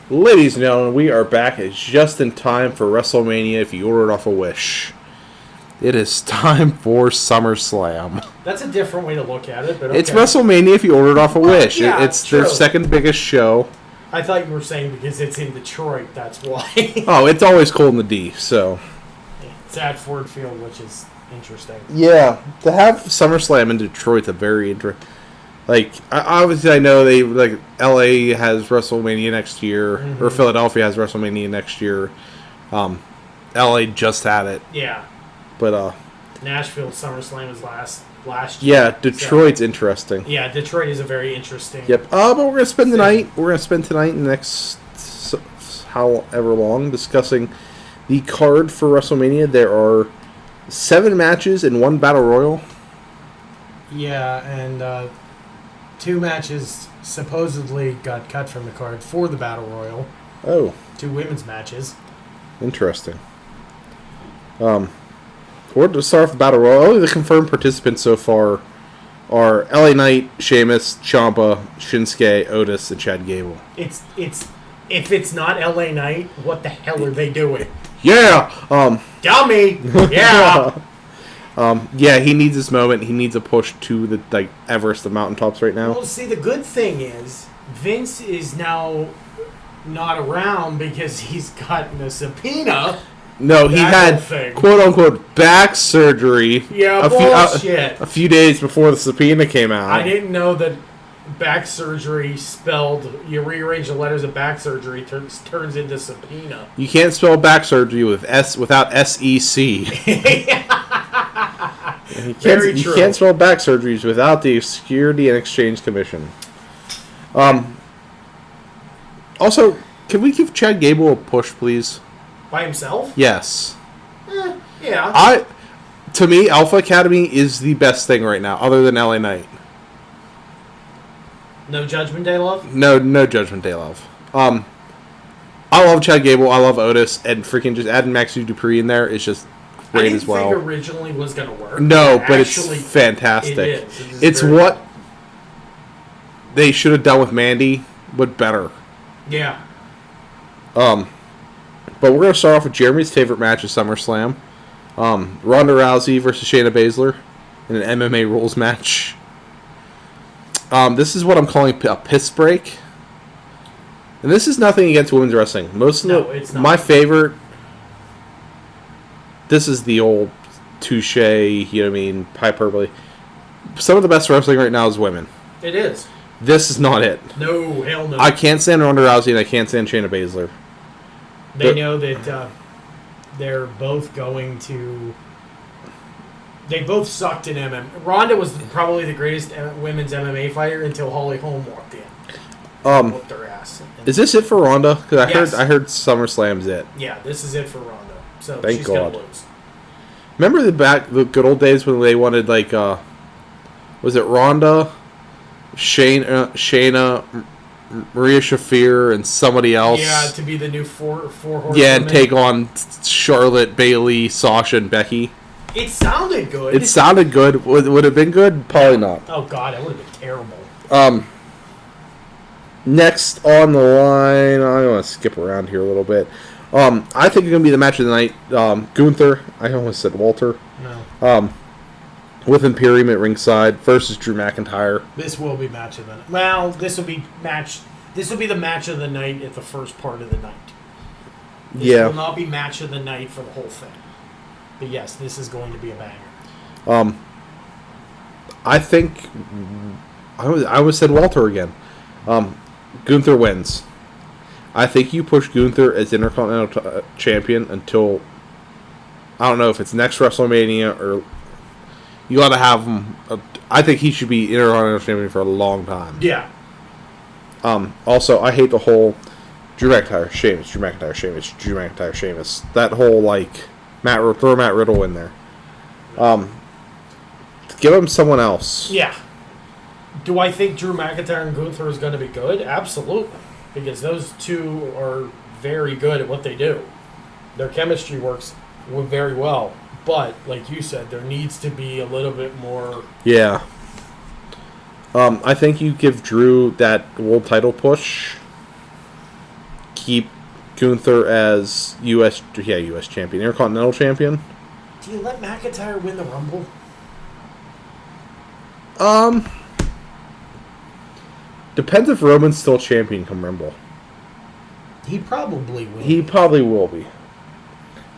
Ladies and gentlemen, we are back just in time for WrestleMania if you ordered off a Wish. It is time for SummerSlam. That's a different way to look at it, but okay. It's WrestleMania if you ordered off a Wish. Yeah, It's their second biggest show. I thought you were saying because it's in Detroit, that's why. Oh, it's always cold in the D, so. It's at Ford Field, which is interesting. Yeah, to have SummerSlam in Detroit's a very interesting. Like, obviously, I know LA has WrestleMania next year, or Philadelphia has WrestleMania next year. LA just had it. Yeah. But, Nashville SummerSlam was last year. Yeah, Detroit's interesting. Yeah, Detroit is a very interesting. Yep. But we're gonna spend the night. We're gonna spend tonight and the next however long discussing the card for WrestleMania. There are 7 matches in one battle royal. Yeah, and 2 matches supposedly got cut from the card for the battle royal. Oh. 2 women's matches. Interesting. We're to start off the battle royal. Only the confirmed participants so far are LA Knight, Sheamus, Ciampa, Shinsuke, Otis, and Chad Gable. It's if it's not LA Knight, what the hell are they doing? Yeah. Dummy. Yeah. Yeah, he needs this moment. He needs a push to the Everest, the mountaintops right now. Well, see, the good thing is Vince is now not around because he's gotten a subpoena. No, he had quote-unquote back surgery. Yeah, bullshit. A few days before the subpoena came out. I didn't know that back surgery spelled, you rearrange the letters of back surgery, turns into subpoena. You can't spell back surgery without S-E-C. Very true. You can't spell back surgeries without the Security and Exchange Commission. Also, can we give Chad Gable a push, please? By himself? Yes. Yeah. To me, Alpha Academy is the best thing right now, other than LA Knight. No Judgment Day love? No Judgment Day love. I love Chad Gable. I love Otis, and freaking just adding Maxie Dupree in there is just great as well. I didn't think originally was going to work. No, but it's fantastic. It is. It's what they should have done with Mandy, but better. Yeah. But we're going to start off with Jeremy's favorite match of SummerSlam. Ronda Rousey versus Shayna Baszler in an MMA rules match. This is what I'm calling a piss break. And this is nothing against women's wrestling. It's not. My favorite, this is the old touche, hyperbole. Some of the best wrestling right now is women. It is. This is not it. No, hell no. I can't stand Ronda Rousey and I can't stand Shayna Baszler. They know that they're both going to... They both sucked in MMA. Ronda was probably the greatest women's MMA fighter until Holly Holm walked in. Whooped her ass. Is this it for Ronda? Because Yes. I heard SummerSlam's it. Yeah, this is it for Ronda. So Thank she's God. going to lose. Remember the good old days when they wanted was it Ronda, Shayna, Maria Shafir, and somebody else? Yeah, to be the new four horsewomen. Yeah, and take on Charlotte, Bayley, Sasha, and Becky. It sounded good. It sounded good. Would it have been good? Probably not. Oh God, it would have been terrible. Next on the line, I'm going to skip around here a little bit. I think it's going to be the match of the night. Gunther, I almost said Walter. No. With Imperium at ringside versus Drew McIntyre. This will be match of the night. Well, this will be the match of the night at the first part of the night. This will not be match of the night for the whole thing. But yes, this is going to be a banger. I think I was said Walter again. Gunther wins. I think you push Gunther as Intercontinental Champion until, I don't know if it's next WrestleMania or you got to have him. I think he should be Intercontinental Champion for a long time. Yeah. Also, I hate the whole Drew McIntyre, Sheamus, Drew McIntyre, Sheamus, Drew McIntyre, Sheamus. That whole throw Matt Riddle in there. Give him someone else. Yeah. Do I think Drew McIntyre and Gunther is going to be good? Absolutely. Because those two are very good at what they do. Their chemistry works very well. But, like you said, there needs to be a little bit more... Yeah. I think you give Drew that world title push. keep Gunther as U.S. champion, Intercontinental champion. Do you let McIntyre win the Rumble? Depends if Roman's still champion come Rumble. He probably will. He probably will be.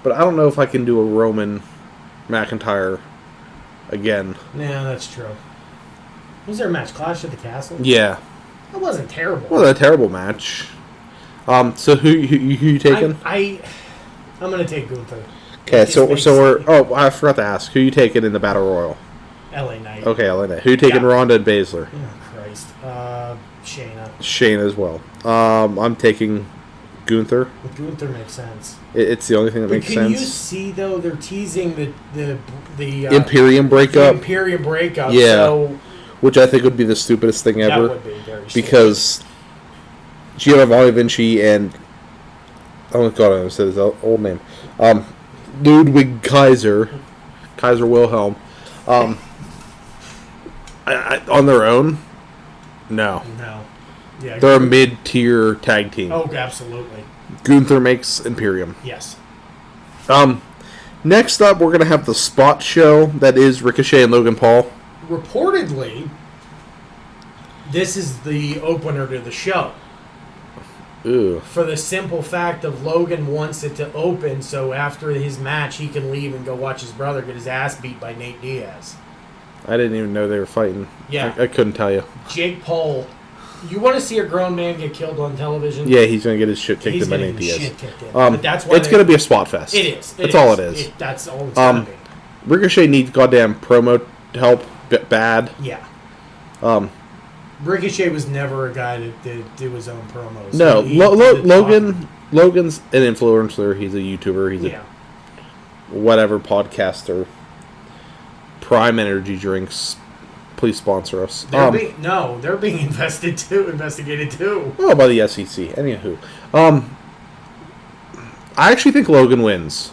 But I don't know if I can do a Roman McIntyre again. Yeah, that's true. Was there a match? Clash at the Castle? Yeah. That wasn't terrible. It wasn't a terrible match. So who you taking? I'm going to take Gunther. Okay, so we're... Oh, I forgot to ask. Who you taking in the Battle Royal? LA Knight. Okay, LA Knight. Who you taking, Ronda and Baszler? Oh, Christ. Shayna. Shayna as well. I'm taking Gunther. Gunther makes sense. It's the only thing that makes sense. Can you see, though, they're teasing the Imperium breakup? The Imperium breakup. Yeah. So which I think would be the stupidest thing ever. That would be very stupid. Because Giovanni Vinci and... Oh, God, I said his old name. Ludwig Kaiser Wilhelm. On their own? No. No. Yeah, They're a mid-tier tag team. Oh, absolutely. Gunther makes Imperium. Yes. Next up, we're going to have the spot show that is Ricochet and Logan Paul. Reportedly, this is the opener to the show. Ooh. For the simple fact of Logan wants it to open, so after his match, he can leave and go watch his brother get his ass beat by Nate Diaz. I didn't even know they were fighting. Yeah. I couldn't tell you. Jake Paul. You want to see a grown man get killed on television? Yeah, he's going to get his shit kicked in by Nate Diaz. But that's why it's going to be a spot fest. It is. That's all it is. That's all it's going to be. Ricochet needs goddamn promo help bad. Yeah. Ricochet was never a guy that do his own promos. No, Logan's an influencer. He's a YouTuber. He's a whatever podcaster. Prime Energy drinks. Please sponsor us. They're being investigated too. Oh, by the SEC. Anywho, I actually think Logan wins.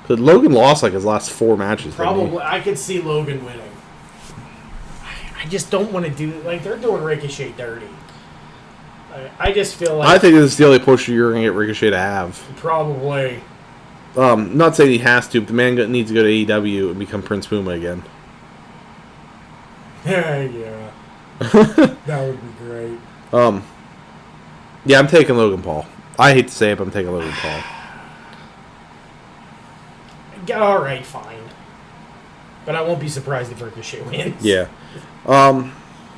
Because Logan lost like his last 4 matches. Probably, I could see Logan winning. I just don't want to do they're doing Ricochet dirty. I just feel like I think this is the only push you're going to get Ricochet to have. Probably. Not saying he has to, but the man needs to go to AEW and become Prince Puma again. Yeah. That would be great. Yeah, I'm taking Logan Paul. I hate to say it, but I'm taking Logan Paul. All right, fine. But I won't be surprised if Ricochet wins. Yeah.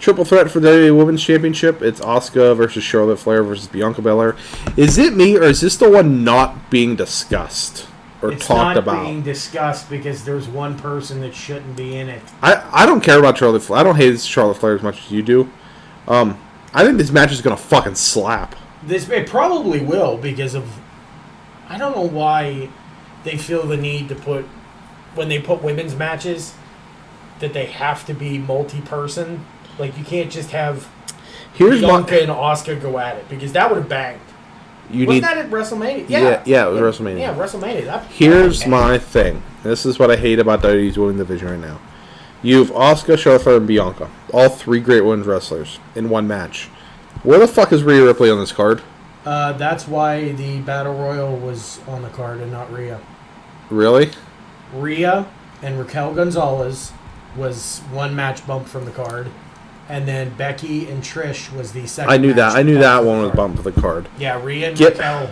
Triple threat for the WWE Women's Championship. It's Asuka versus Charlotte Flair versus Bianca Belair. Is it me, or is this the one not being discussed or talked about? It's not being discussed because there's one person that shouldn't be in it. I don't care about Charlotte Flair. I don't hate Charlotte Flair as much as you do. I think this match is going to fucking slap. It probably will because of... I don't know why they feel the need to put... When they put women's matches, that they have to be multi-person. Like, you can't just have Bianca and Asuka go at it, because that would have banged. Wasn't that at WrestleMania? Yeah, it was WrestleMania. Yeah, WrestleMania. Here's my thing. This is what I hate about WWE's women's division right now. You have Asuka, Charlotte Flair, and Bianca. All 3 great women's wrestlers in one match. Where the fuck is Rhea Ripley on this card? That's why the Battle Royal was on the card and not Rhea. Really? Rhea and Raquel Gonzalez was one match bump from the card. And then Becky and Trish was the second. I knew that one was bumped for the card. Yeah, Rhea and Raquel.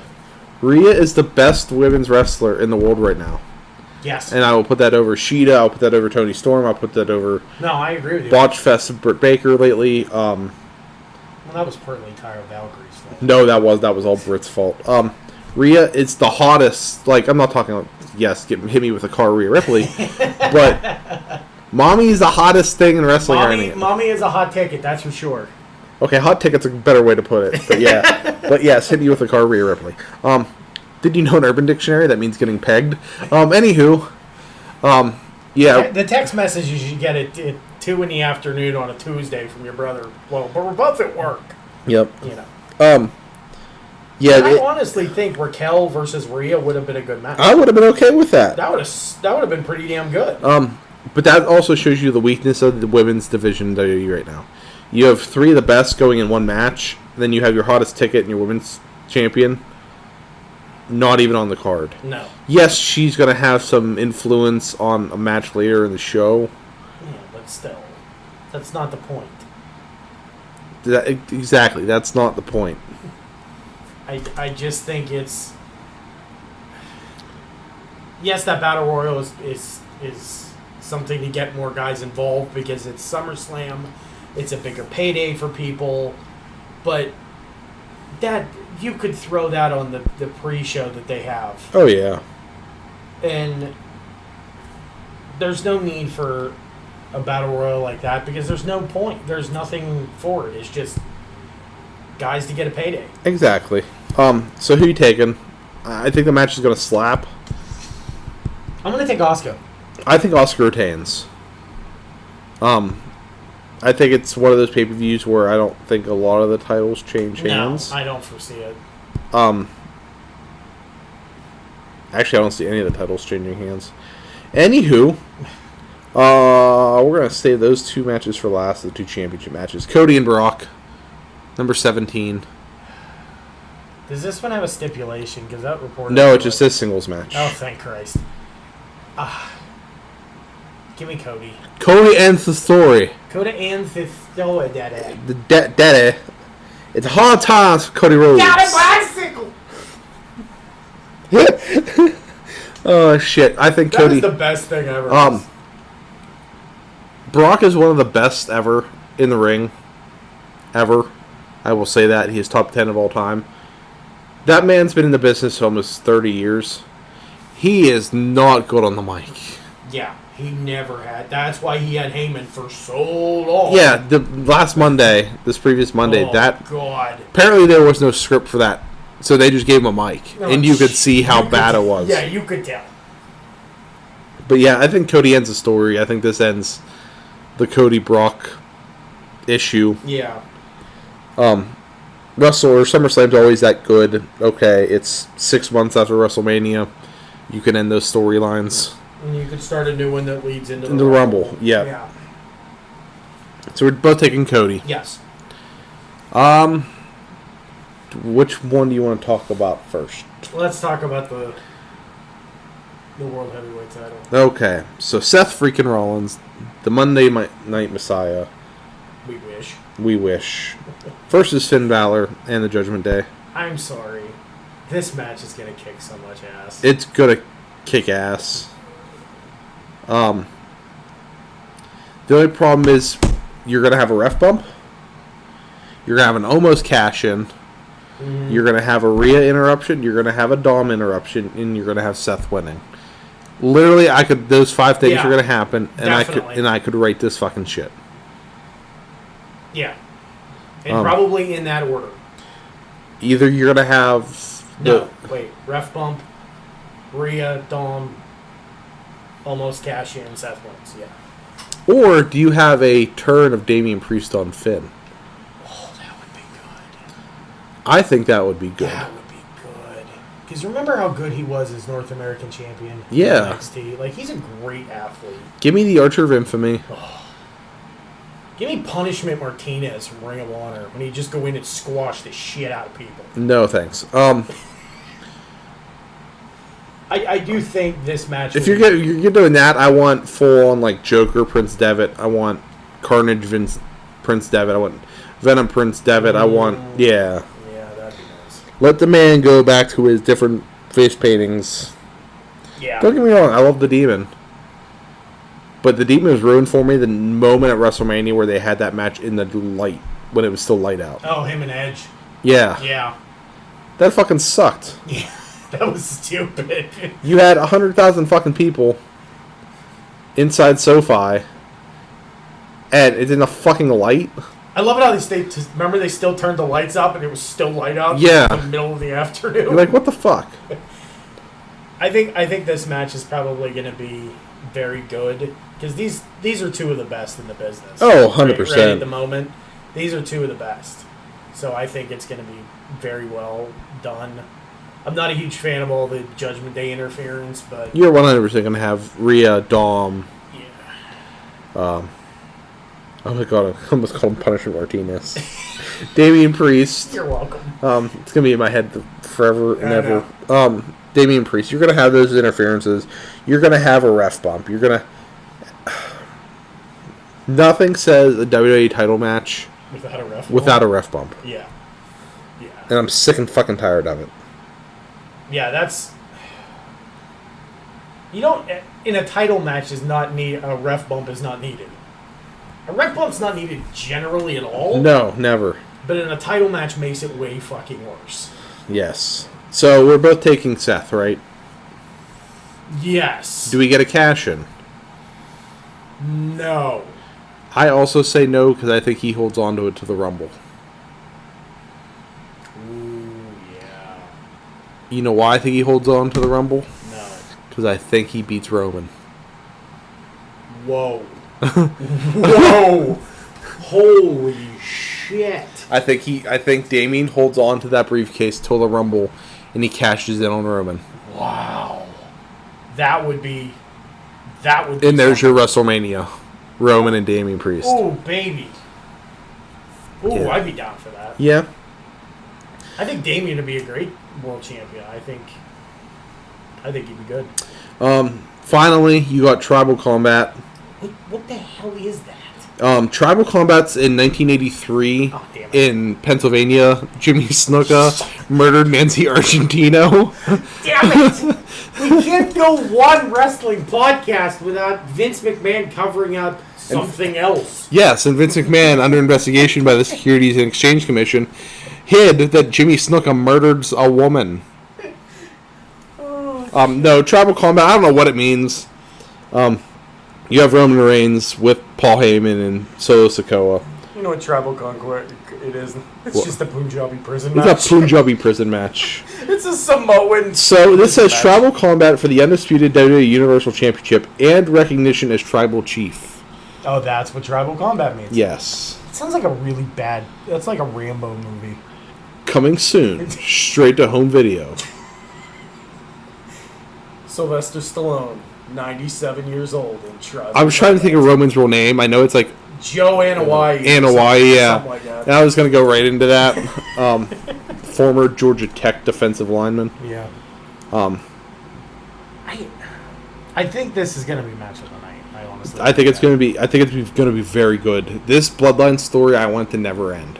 Rhea is the best women's wrestler in the world right now. Yes. And I will put that over Sheeta. I'll put that over Toni Storm. I'll put that over. No, I agree with you. Botch Fest of Britt Baker lately. Well, that was partly Tyra Valkyrie's fault. No, that was all Britt's fault. Rhea is the hottest. Like, I'm not talking like, yes, hit me with a car, Rhea Ripley, but Mommy is the hottest thing in wrestling right now. Mommy is a hot ticket, that's for sure. Okay, hot ticket's a better way to put it, but yeah, but yes, hit me with a car, Rhea Ripley. Did you know in Urban Dictionary that means getting pegged? Anywho, yeah. The text messages you get at 2 in the afternoon on a Tuesday from your brother. Well, but we're both at work. Yep. You know. Yeah. I honestly think Raquel versus Rhea would have been a good match. I would have been okay with that. That would have been pretty damn good. But that also shows you the weakness of the women's division in WWE right now. You have 3 of the best going in one match. Then you have your hottest ticket and your women's champion. not even on the card. No. Yes, she's going to have some influence on a match later in the show. Yeah, but still, that's not the point. Exactly, that's not the point. I just think it's... Yes, that Battle Royal is something to get more guys involved because it's SummerSlam. It's a bigger payday for people. But that you could throw that on the pre-show that they have. Oh, yeah. And there's no need for a Battle Royal like that because there's no point. There's nothing for it. It's just guys to get a payday. Exactly. So who you taking? I think the match is going to slap. I'm going to take Asuka. I think Asuka retains. I think it's one of those pay-per-views where I don't think a lot of the titles change hands. No, I don't foresee it. Actually, I don't see any of the titles changing hands. Anywho, we're going to save those two matches for last, the two championship matches. Cody and Brock, number 17. Does this one have a stipulation? Because that reported... No, it just says singles match. Oh, thank Christ. Give me Cody. Cody ends the story. Cody ends the story, Daddy. The Daddy. It's hard times for Cody Rhodes. Got a bicycle! Oh, shit. I think That Cody... was the best thing ever. Brock is one of the best ever in the ring. Ever. I will say that. He is top 10 of all time. That man's been in the business almost 30 years. He is not good on the mic. Yeah, he never had. That's why he had Heyman for so long. Yeah, the last Monday, this previous Monday, God. Apparently there was no script for that. So they just gave him a mic. No, and you could see how bad it was. Yeah, you could tell. But yeah, I think Cody ends the story. I think this ends the Cody Brock issue. Yeah. SummerSlam's always that good. Okay, it's 6 months after WrestleMania. You can end those storylines. And you could start a new one that leads into the Rumble. Yeah. So we're both taking Cody. Yes. Which one do you want to talk about first? Let's talk about the World Heavyweight title. Okay, so Seth freaking Rollins, the Monday Night Messiah. We wish. Versus Finn Balor and the Judgment Day. I'm sorry. This match is going to kick so much ass. It's going to kick ass. The only problem is you're going to have a ref bump. You're going to have an almost cash-in. Mm-hmm. You're going to have a Rhea interruption. You're going to have a Dom interruption. And you're going to have Seth winning. Literally, those 5 things are going to happen. And I could rate this fucking shit. Yeah. And probably in that order. Either you're going to have... Ref bump, Rhea, Dom, almost cash in, Seth wins. Yeah. Or do you have a turn of Damian Priest on Finn? Oh, that would be good. I think that would be good. That would be good. Because remember how good he was as North American champion? Yeah. In NXT? Like, he's a great athlete. Give me the Archer of Infamy. Oh. Give me Punishment Martinez from Ring of Honor when he just go in and squash the shit out of people. No, thanks. I do think this match... If you're doing that, I want full-on, like, Joker Prince Devitt. I want Carnage Prince Devitt. I want Venom Prince Devitt. I want... Yeah. Yeah, that'd be nice. Let the man go back to his different face paintings. Yeah. Don't get me wrong. I love the Demon. But the Demon was ruined for me the moment at WrestleMania where they had that match in the light, when it was still light out. Oh, him and Edge. Yeah. Yeah. That fucking sucked. Yeah, that was stupid. You had 100,000 fucking people inside SoFi, and it's in the fucking light. I love it how remember they still turned the lights up and it was still light out in the middle of the afternoon. You're like, what the fuck? I think this match is probably going to be very good because these are two of the best in the business. Oh, 100%. Right at the moment, these are two of the best. So I think it's going to be very well done. I'm not a huge fan of all the Judgment Day interference, but you're 100% going to have Rhea, Dom, Oh my god, I almost called him Punishment Martinez. Damian Priest. You're welcome. It's gonna be in my head forever and I ever. Damian Priest. You're gonna have those interferences. You're gonna have a ref bump. You're gonna. Nothing says a WWE title match without a ref bump. Yeah. Yeah. And I'm sick and fucking tired of it. Yeah, that's. You don't. In a title match, a ref bump is not needed. A ref bump's not needed generally at all. No, never. But in a title match, makes it way fucking worse. Yes. So we're both taking Seth, right? Yes. Do we get a cash in? No. I also say no because I think he holds on to it to the Rumble. Ooh, yeah. You know why I think he holds on to the Rumble? No. Because I think he beats Roman. Whoa. Whoa. Holy shit. I think Damien holds on to that briefcase till the Rumble, and he cashes in on Roman. Wow. That would be. And there's your WrestleMania. Roman and Damian Priest. Ooh, baby. Ooh, Yeah. I'd be down for that. Yeah. I think Damian would be a great world champion. I think he'd be good. Finally, you got Tribal Combat. What the hell is that? Tribal Combat's in 1983 Oh, damn it. in Pennsylvania. Jimmy Snuka murdered Nancy Argentino. Damn it! We can't go one wrestling podcast without Vince McMahon covering up something else. Yes, and Vince McMahon, under investigation by the Securities and Exchange Commission, hid that Jimmy Snuka murdered a woman. No, Tribal Combat, I don't know what it means. You have Roman Reigns with Paul Heyman and Solo Sikoa. You know what Tribal Conquest it is? It's What? just a Punjabi prison It's match. a Punjabi prison match. It's a Samoan. So this says match. Tribal Combat for the undisputed WWE Universal Championship and recognition as Tribal Chief. Oh, that's what Tribal Combat means. Yes. It sounds like a really bad. That's like a Rambo movie. Coming soon, straight to home video. Sylvester Stallone, 97 years old, in Tribal. I was trying to think of Roman's real name. I know it's like Joe Anawai. Anawai, yeah. Something like that. And I was going to go right into that. Former Georgia Tech defensive lineman. Yeah. Um, I think this is going to be match of the night. I honestly. I think it's going to be. I think it's going to be very good. This Bloodline story, I want to never end.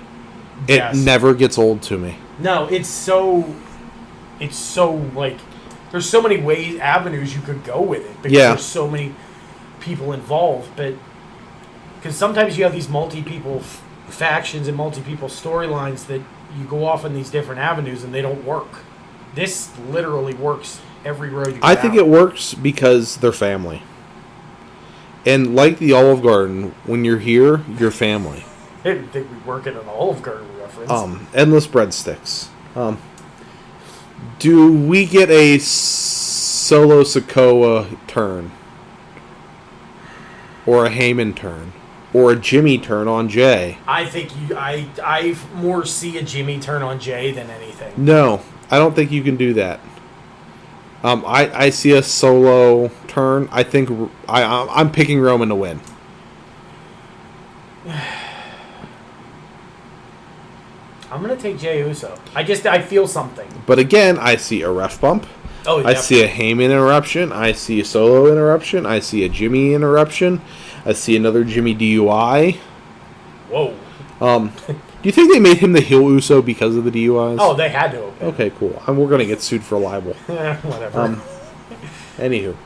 It Yes. never gets old to me. No, it's so like. There's so many avenues you could go with it because there's so many people involved. But because sometimes you have these multi-people factions and multi-people storylines that you go off on these different avenues and they don't work. This literally works every road you go I think it works because they're family. And like the Olive Garden, when you're here, you're family. I didn't think we'd work in an Olive Garden reference. Endless breadsticks. Do we get a Solo Sikoa turn? Or a Heyman turn? Or a Jimmy turn on Jay? I think I more see a Jimmy turn on Jay than anything. No, I don't think you can do that. I see a Solo turn. I think I'm picking Roman to win. I'm gonna take Jey Uso. I feel something. But again, I see a ref bump. Oh, I see a Heyman interruption. I see a Solo interruption. I see a Jimmy interruption. I see another Jimmy DUI. Whoa. Do you think they made him the heel Uso because of the DUIs? Oh, they had to. Okay, cool. We're gonna get sued for libel. Whatever. Anywho,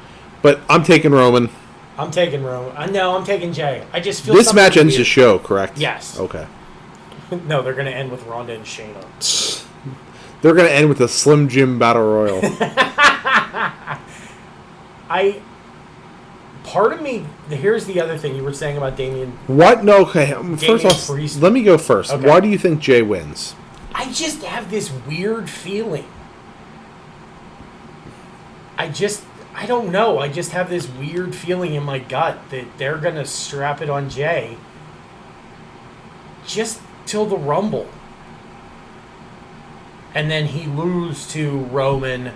but I'm taking Roman. I'm taking Roman. No, I'm taking Jay. I just feel This something match ends the weird. show, correct? Yes. Okay. No, they're gonna end with Ronda and Shayna. They're gonna end with a Slim Jim Battle Royal. Part of me. Here's the other thing you were saying about Damian. What? No. Okay. First off, Priest. let me go first. Okay. Why do you think Jay wins? I just have this weird feeling. I don't know. I just have this weird feeling in my gut that they're going to strap it on Jay just till the Rumble. And then he lose to Roman.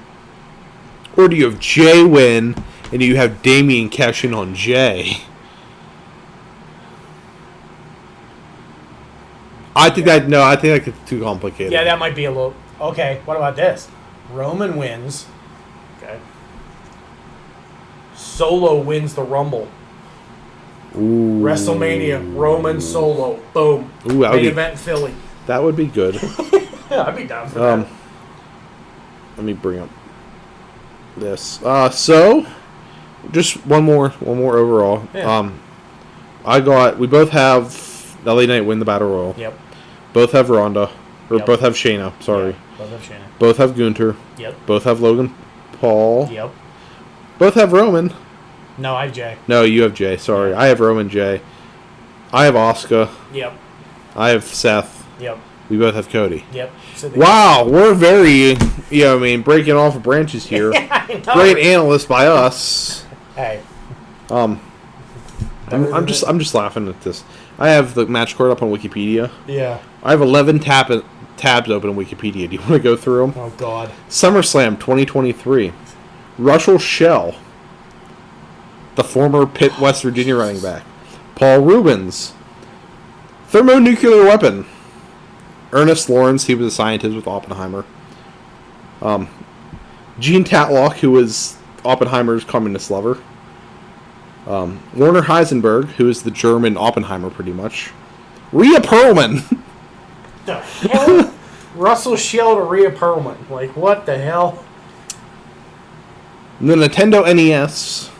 Or do you have Jay win and you have Damian cash in on Jay? I think that gets too complicated. Yeah, that might be a little. Okay, what about this? Roman wins. Okay. Solo wins the Rumble. Ooh. WrestleMania, Roman Solo. Boom. Ooh, Main event in Philly. That would be good. Yeah, I'd be down for that. Let me bring up this. So, just one more overall. Yeah. We both have LA Knight win the Battle Royal. Yep. Both have Ronda. Or Yep. both have Shayna, sorry. Yep. Both have Shayna. Both have Gunther. Yep. Both have Logan Paul. Yep. Both have Roman. No, I have Jay. No, you have Jay, sorry. Yeah. I have Roman Jay. I have Asuka. Yep. I have Seth. Yep. We both have Cody. Yep. So Wow, we're very, breaking off of branches here. Yeah, I know. Great analyst by us. Hey. I'm just laughing at this. I have the match card up on Wikipedia. Yeah. I have 11 tabs open on Wikipedia. Do you want to go through them? Oh, God. SummerSlam 2023. Russell Shell, the former Pitt, West Virginia running back. Paul Rubens, thermonuclear weapon. Ernest Lawrence, he was a scientist with Oppenheimer. Gene Tatlock, who was Oppenheimer's communist lover. Werner Heisenberg, who is the German Oppenheimer, pretty much. Rhea Perlman. The hell? Russell Shell to Rhea Perlman. Like, what the hell? The Nintendo NES.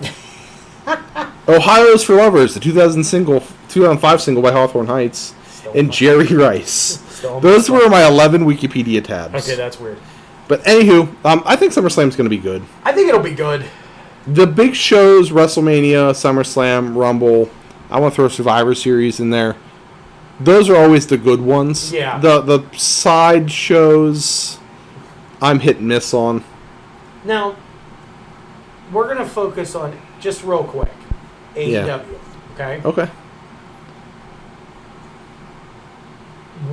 Ohio's for Lovers, the 2005 single by Hawthorne Heights. And Jerry Rice. Those were my 11 Wikipedia tabs. Okay, that's weird. But anywho, I think SummerSlam's going to be good. I think it'll be good. The big shows, WrestleMania, SummerSlam, Rumble. I want to throw Survivor Series in there. Those are always the good ones. Yeah. The side shows, I'm hit and miss on. Now, we're going to focus on, just real quick, AEW. Yeah. Okay? Okay.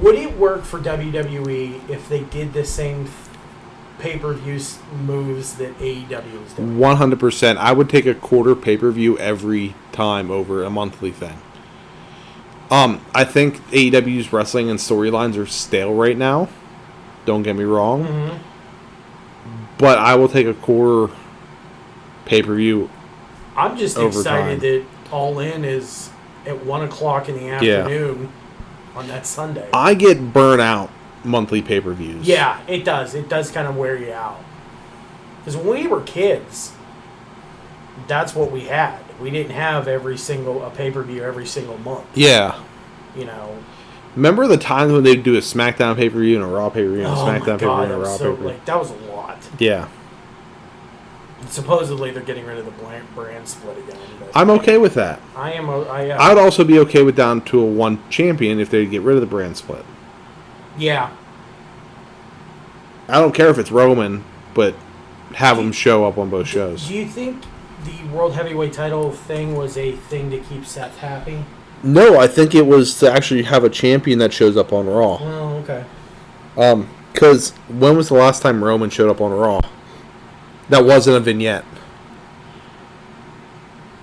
Would it work for WWE if they did the same pay-per-view moves that AEW is doing? 100%. I would take a quarter pay-per-view every time over a monthly thing. I think AEW's wrestling and storylines are stale right now. Don't get me wrong. Mm-hmm. But I will take a quarter pay-per-view. I'm just excited that All In is at 1 o'clock in the afternoon on that Sunday. I get burnt out monthly pay-per-views. Yeah, it does. It does kind of wear you out. Because when we were kids, that's what we had. We didn't have a pay-per-view every single month. Yeah. You know. Remember the times when they'd do a SmackDown pay-per-view and a Raw pay-per-view and a SmackDown pay-per-view and a Raw pay-per-view? That was a lot. Yeah. Supposedly they're getting rid of the brand split again. I'm okay with that. I would also be okay with down to a one champion if they get rid of the brand split. Yeah. I don't care if it's Roman, but have them show up on both shows. Do you think the World Heavyweight title thing was a thing to keep Seth happy? No, I think it was to actually have a champion that shows up on Raw. Oh, okay. Because when was the last time Roman showed up on Raw? That wasn't a vignette.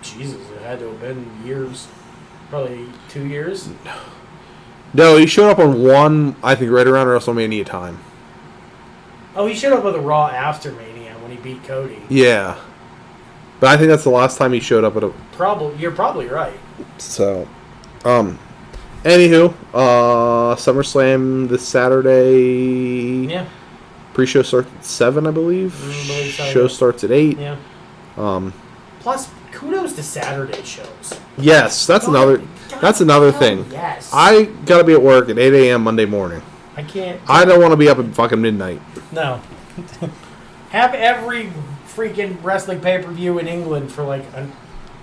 Jesus, it had to have been years. Probably 2 years? No, he showed up on one, I think, right around WrestleMania time. Oh, he showed up on the Raw after Mania when he beat Cody. Yeah. But I think that's the last time he showed up at a... You're probably right. So, anywho, SummerSlam this Saturday. Yeah. Pre-show starts at 7, I believe. Show starts at 8. Yeah. Plus, kudos to Saturday shows. Yes, that's another thing. Yes. I gotta be at work at 8 a.m. Monday morning. I can't. I don't want to be up at fucking midnight. No. Have every freaking wrestling pay-per-view in England for like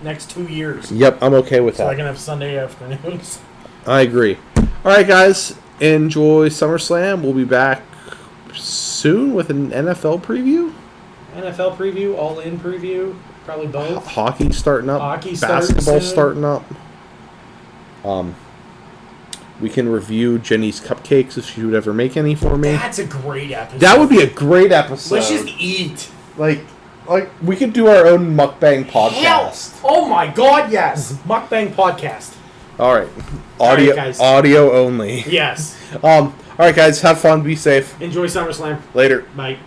next 2 years. Yep, I'm okay with So that. I can have Sunday afternoons. I agree. All right, guys, enjoy SummerSlam. We'll be back soon with an NFL preview. NFL preview, all-in preview, probably both. Hockey starting up. Basketball starting up. We can review Jenny's cupcakes if she would ever make any for me. That's a great episode. That would be a great episode. Let's just eat. Like we could do our own mukbang podcast. Hell. Oh my God, yes. Mukbang podcast. All right. All right, Audio, guys. audio only. Yes. All right, guys. Have fun. Be safe. Enjoy SummerSlam. Later. Bye.